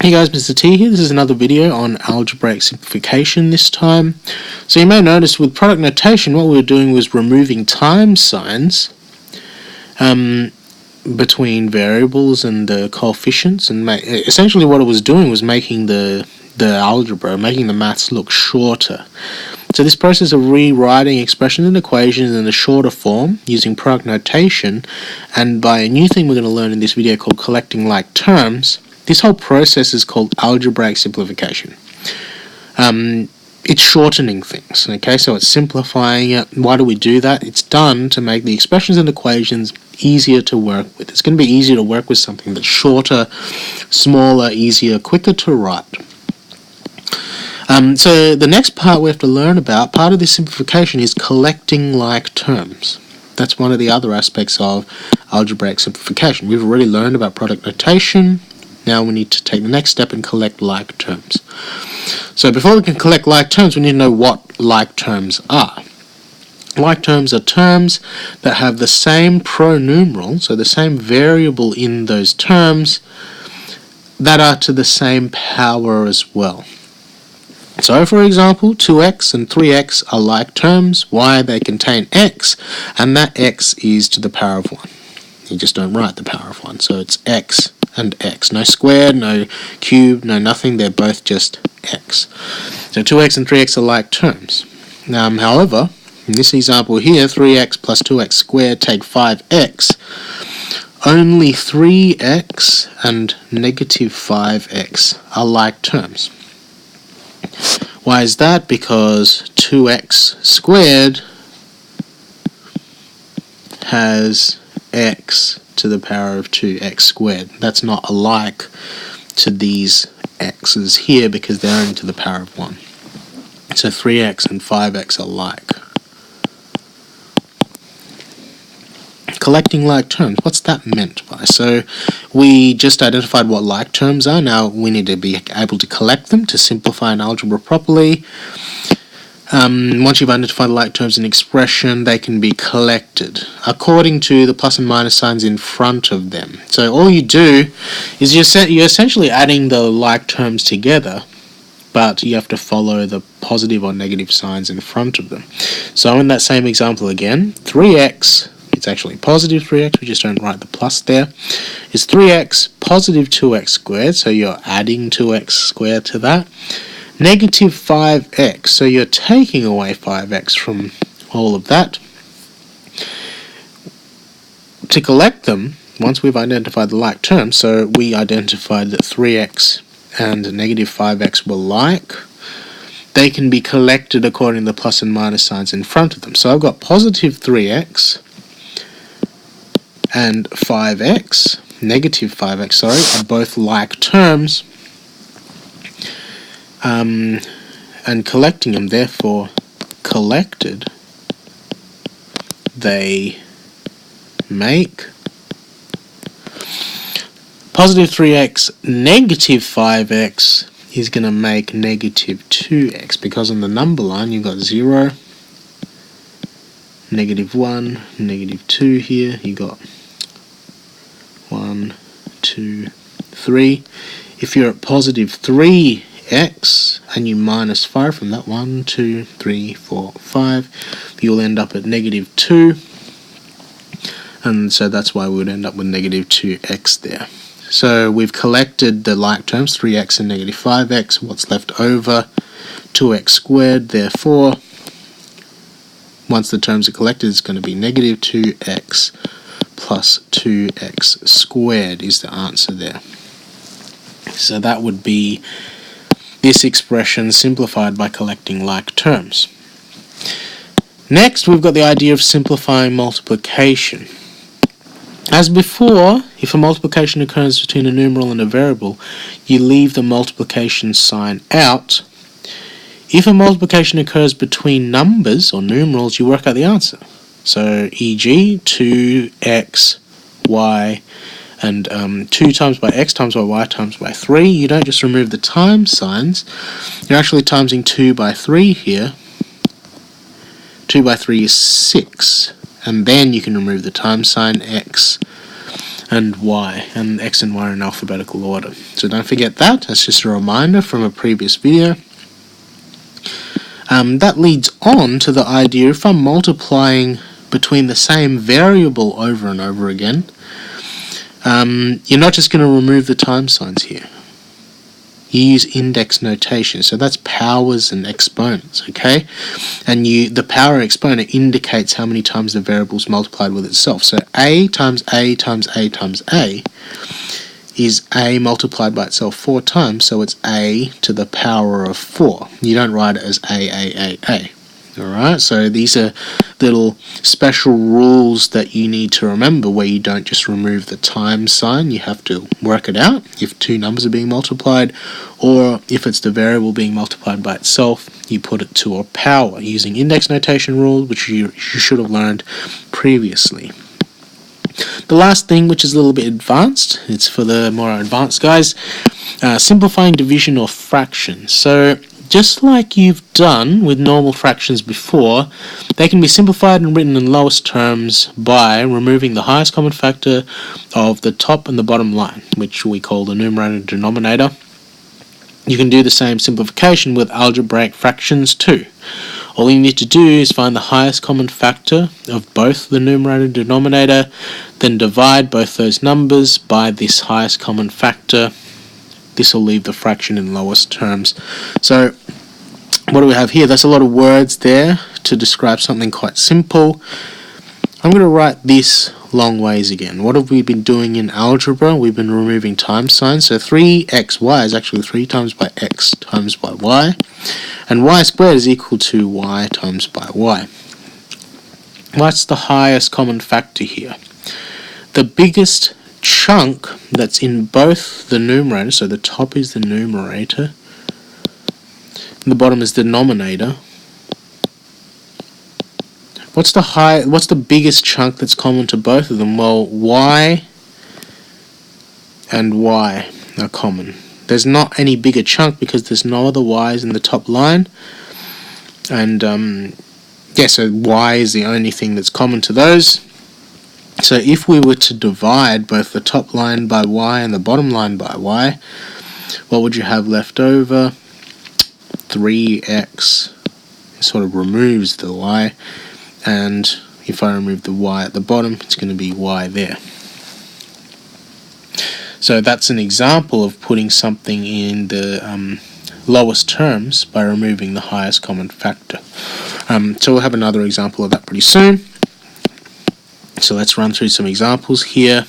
Hey guys, Mr. T here. This is another video on algebraic simplification this time. So you may notice with product notation what we were doing was removing time signs between variables and the coefficients, and essentially what it was doing was making the algebra, making the maths look shorter. So this process of rewriting expressions and equations in a shorter form using product notation, and by a new thing we're going to learn in this video called collecting like terms, this whole process is called algebraic simplification. It's shortening things, okay? So it's simplifying it. Why do we do that? It's done to make the expressions and equations easier to work with. It's going to be easier to work with something that's shorter, smaller, easier, quicker to write. So the next part we have to learn about, part of this simplification, is collecting like terms. That's one of the other aspects of algebraic simplification. We've already learned about product notation. Now we need to take the next step and collect like terms. So before we can collect like terms, we need to know what like terms are. Like terms are terms that have the same pronumeral, so the same variable in those terms, that are to the same power as well. So for example, 2x and 3x are like terms. Why? They contain x, and that x is to the power of 1. You just don't write the power of 1, so it's x and x. No squared, no cubed, no nothing. They're both just x. So 2x and 3x are like terms. However, in this example here, 3x plus 2x squared take 5x. Only 3x and negative 5x are like terms. Why is that? Because 2x squared has x to the power of 2x squared. That's not alike to these x's here because they're only to the power of 1. So 3x and 5x are like. Collecting like terms, what's that meant by? So we just identified what like terms are. Now we need to be able to collect them to simplify an algebra properly. Once you've identified like terms in expression, they can be collected according to the plus and minus signs in front of them. So all you do is you're essentially adding the like terms together, but you have to follow the positive or negative signs in front of them. So in that same example again, 3x, it's actually positive 3x, we just don't write the plus there, is 3x positive 2x squared, so you're adding 2x squared to that. Negative 5x, so you're taking away 5x from all of that. To collect them, once we've identified the like terms, so we identified that 3x and negative 5x were like, they can be collected according to the plus and minus signs in front of them. So I've got positive 3x and 5x, negative 5x, sorry, are both like terms. And collecting them, therefore collected, they make positive 3x, negative 5x is going to make negative 2x, because on the number line you've got 0, negative 1, negative 2 here, you got 1, 2, 3. If you're at positive 3x and you minus 5 from that, 1, 2, 3, 4, 5, you'll end up at negative 2, and so that's why we would end up with negative 2x there. So we've collected the like terms, 3x and negative 5x. What's left over? 2x squared. Therefore, once the terms are collected, it's going to be negative 2x plus 2x squared is the answer there. So that would be this expression simplified by collecting like terms. Next, we've got the idea of simplifying multiplication. As before, if a multiplication occurs between a numeral and a variable, you leave the multiplication sign out. If a multiplication occurs between numbers or numerals, you work out the answer. So, e.g., 2x, y, and 2 times by x times by y times by 3. You don't just remove the times signs. You're actually timesing 2 by 3 here. 2 by 3 is 6. And then you can remove the times sign, x and y, and x and y are in alphabetical order. So don't forget that. That's just a reminder from a previous video. That leads on to the idea, if I'm multiplying between the same variable over and over again, you're not just going to remove the times signs here. You use index notation, so that's powers and exponents, okay? And the power exponent indicates how many times the variable is multiplied with itself. So a times a times a times a is a multiplied by itself 4 times, so it's a to the power of 4. You don't write it as a. Alright, so these are little special rules that you need to remember, where you don't just remove the times sign. You have to work it out if two numbers are being multiplied, or if it's the variable being multiplied by itself, you put it to a power using index notation rules, which you should have learned previously. The last thing, which is a little bit advanced, it's for the more advanced guys, simplifying division or fraction. So just like you've done with normal fractions before, they can be simplified and written in lowest terms by removing the highest common factor of the top and the bottom line, which we call the numerator and denominator. You can do the same simplification with algebraic fractions too. All you need to do is find the highest common factor of both the numerator and denominator, then divide both those numbers by this highest common factor. This will leave the fraction in lowest terms. So what do we have here? That's a lot of words there to describe something quite simple. I'm going to write this long ways again. What have we been doing in algebra? We've been removing times signs. So 3xy is actually 3 times by x times by y. And y squared is equal to y times by y. What's the highest common factor here? The biggest chunk that's in both the numerator, so the top is the numerator, and the bottom is the denominator. What's the biggest chunk that's common to both of them? Well, y and y are common. There's not any bigger chunk because there's no other y's in the top line, and so y is the only thing that's common to those. So if we were to divide both the top line by y and the bottom line by y, what would you have left over? 3x. It sort of removes the y, and if I remove the y at the bottom, it's going to be y there. So that's an example of putting something in the lowest terms by removing the highest common factor. So we'll have another example of that pretty soon. So let's run through some examples here.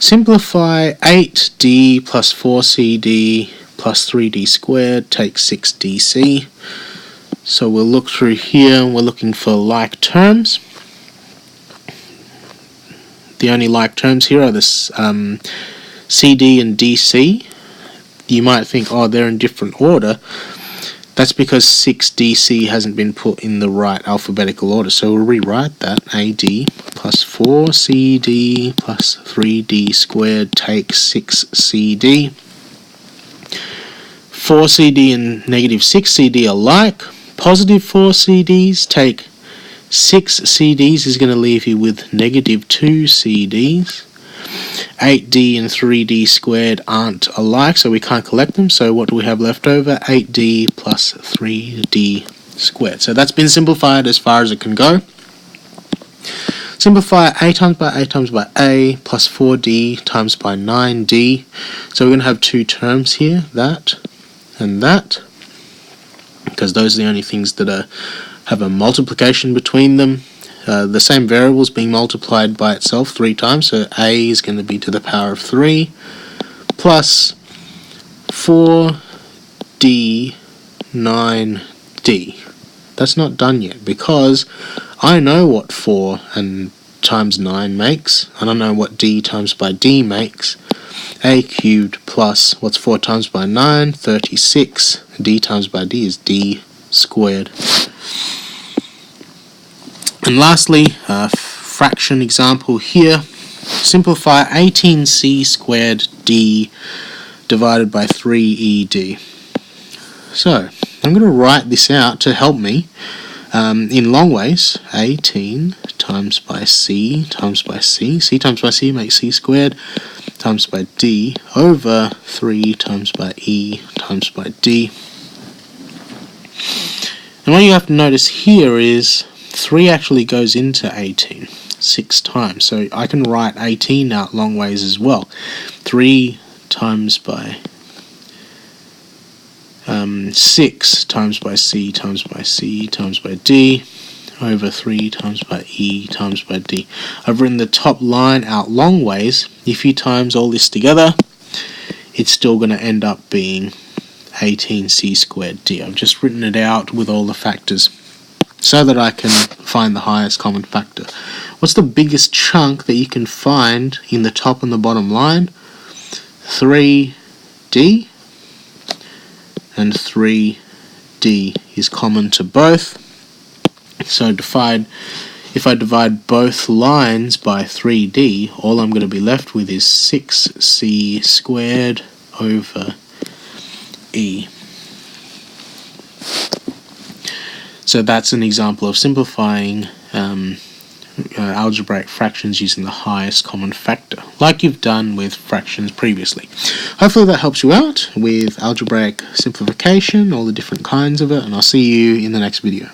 Simplify 8d plus 4cd plus 3d squared takes 6dc. So we'll look through here, we're looking for like terms. The only like terms here are this CD and DC. You might think, oh, they're in different order. That's because 6DC hasn't been put in the right alphabetical order. So we'll rewrite that. AD plus 4CD plus 3D squared takes 6CD. 4CD and negative 6CD are like. Positive 4CDs take 6 CDs is going to leave you with negative 2 CDs. 8D and 3D squared aren't alike, so we can't collect them. So what do we have left over? 8D plus 3D squared. So that's been simplified as far as it can go. Simplify a times by a times by a plus 4D times by 9D. So we're going to have two terms here, that and that, because those are the only things that have a multiplication between them. The same variable is being multiplied by itself 3 times, so a is going to be to the power of 3 plus 4d 9d. That's not done yet because I know what 4 and times 9 makes, and I know what d times by d makes. A cubed plus what's 4 times by 9? 36. D times by d is d squared. And lastly, a fraction example here. Simplify 18c squared d divided by 3ed. So, I'm going to write this out to help me in long ways. 18 times by c times by c. C times by c makes c squared times by d over 3 times by e times by d. And what you have to notice here is 3 actually goes into 18 6 times. So I can write 18 out long ways as well. 3 times by 6 times by c times by c times by d over 3 times by e times by d. I've written the top line out long ways. If you times all this together, it's still going to end up being 18c squared d. I've just written it out with all the factors so that I can find the highest common factor. What's the biggest chunk that you can find in the top and the bottom line? 3d, and 3d is common to both. So if I divide both lines by 3d, all I'm going to be left with is 6c squared over e. So that's an example of simplifying algebraic fractions using the highest common factor, like you've done with fractions previously. Hopefully that helps you out with algebraic simplification, all the different kinds of it, and I'll see you in the next video.